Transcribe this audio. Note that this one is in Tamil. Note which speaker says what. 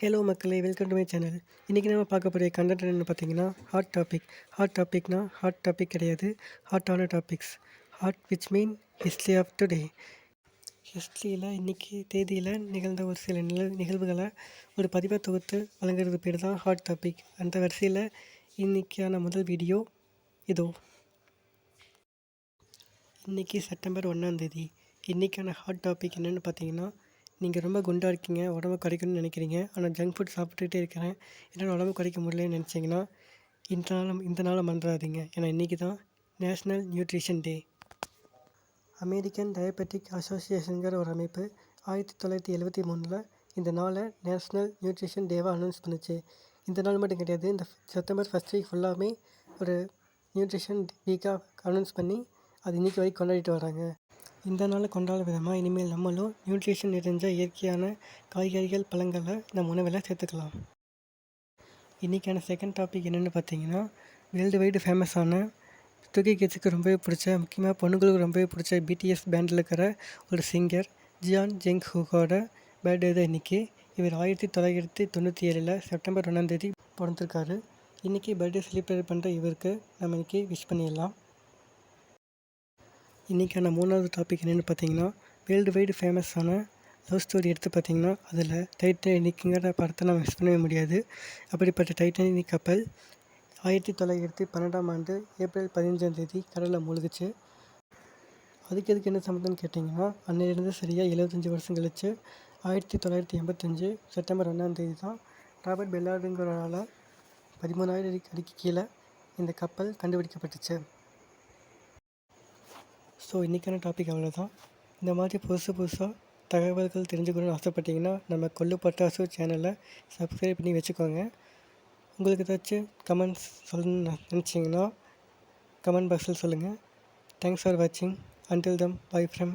Speaker 1: ஹலோ மக்களே, வெல்கம் டு மை சேனல். இன்றைக்கி நம்ம பார்க்க போகிற கண்டென்ட் என்னென்னு பார்த்தீங்கன்னா ஹாட் டாபிக் கிடையாது, ஹாட்டான topics. Hot which mean history of today. ஹிஸ்ட்ரியில் இன்றைக்கி தேதியில் நிகழ்ந்த ஒரு சில நிகழ்வுகளை ஒரு பதிவாக தொகுத்து வழங்குறது பேர் தான் ஹாட் டாபிக். அந்த வரிசையில் இன்றைக்கான முதல் வீடியோ இதோ. இன்றைக்கி செப்டம்பர் 1 இன்றைக்கான ஹாட் டாபிக் என்னென்னு பார்த்தீங்கன்னா, நீங்கள் ரொம்ப குண்டாக இருக்கீங்க, உடம்பு குறைக்கணும்னு நினைக்கிறீங்க, ஆனால் ஜங்க் ஃபுட் சாப்பிட்டுட்டே இருக்கிறேன், என்னால் உடம்பு குறைக்க முடியலன்னு நினச்சிங்கன்னா இந்த நாளை மறந்துடாதீங்க. ஏன்னா இன்றைக்கி தான் நேஷ்னல் நியூட்ரிஷன் டே. அமெரிக்கன் டயபெட்டிக் அசோசியேஷனுங்கிற ஒரு அமைப்பு 1973 இந்த நாளை நேஷ்னல் நியூட்ரிஷன் டேவாக அனௌன்ஸ் பண்ணுச்சு. இந்த நாள் மட்டும் கிடையாது, இந்த செப்டம்பர் 1 வீக் ஃபுல்லாகவே ஒரு நியூட்ரிஷன் வீக்காக அனௌன்ஸ் பண்ணி அது இன்றைக்கி வரைக்கும் கொண்டாடிட்டு வராங்க. இந்த நாளை கொண்டாட விதமாக இனிமேல் நம்மளும் நியூட்ரிஷன் நிறைஞ்ச இயற்கையான காய்கறிகள், பழங்களை நம்ம உணவில் சேர்த்துக்கலாம். இன்றைக்கான செகண்ட் டாபிக் என்னென்னு பார்த்தீங்கன்னா, வேர்ல்டு வைடு ஃபேமஸான துகை கிட்ஸுக்கு ரொம்பவே பிடிச்ச, முக்கியமாக பொண்ணுங்களுக்கு ரொம்பவே பிடிச்ச பிடிஎஸ் பேண்டில் இருக்கிற ஒரு சிங்கர் ஜியான் ஜெங் ஹூக்கோட பர்த்டே தான் இன்றைக்கி. இவர் 1997 செப்டம்பர் 1 பிறந்திருக்காரு. இன்றைக்கி பர்த்டே செலிப்ரேட் பண்ணுற இவருக்கு நம்ம இன்றைக்கி விஷ் பண்ணிடலாம். இன்றைக்கான மூணாவது டாபிக் என்னென்னு பார்த்தீங்கன்னா, வேர்ல்டு வைடு ஃபேமஸான லவ் ஸ்டோரி எடுத்து பார்த்திங்கன்னா, அதில் டைட்டானிக்குங்கிற படத்தை நம்ம மிஸ் பண்ணவே முடியாது. அப்படிப்பட்ட டைட்டானிக் கப்பல் 1912 ஏப்ரல் 15 கடலில் மூழ்கிச்சு. அதுக்கு என்ன சம்மந்தம்னு கேட்டிங்கன்னா, அன்னையிலேருந்து சரியாக 75 வருஷம் கழிச்சு 1985 செப்டம்பர் 1 தான் ராபர்ட் பெல்லார்டுங்கிறனால 13,000 அடிக்கு கீழே இந்த கப்பல் கண்டுபிடிக்கப்பட்டுச்சு. ஸோ இன்றைக்கான டாபிக் அவ்வளோதான். இந்த மாதிரி புதுசாக தகவல்கள் தெரிஞ்சுக்கணுன்னு ஆசைப்பட்டீங்கன்னா நம்ம கொள்ளு பட்டாசு சேனலை சப்ஸ்கிரைப் பண்ணி வச்சுக்கோங்க. உங்களுக்கு ஏதாச்சும் கமெண்ட்ஸ் சொல்லணும்னு நினச்சிங்கன்னா கமெண்ட் பாக்ஸில் சொல்லுங்கள். தேங்க்ஸ் ஃபார் வாட்சிங். Until then by from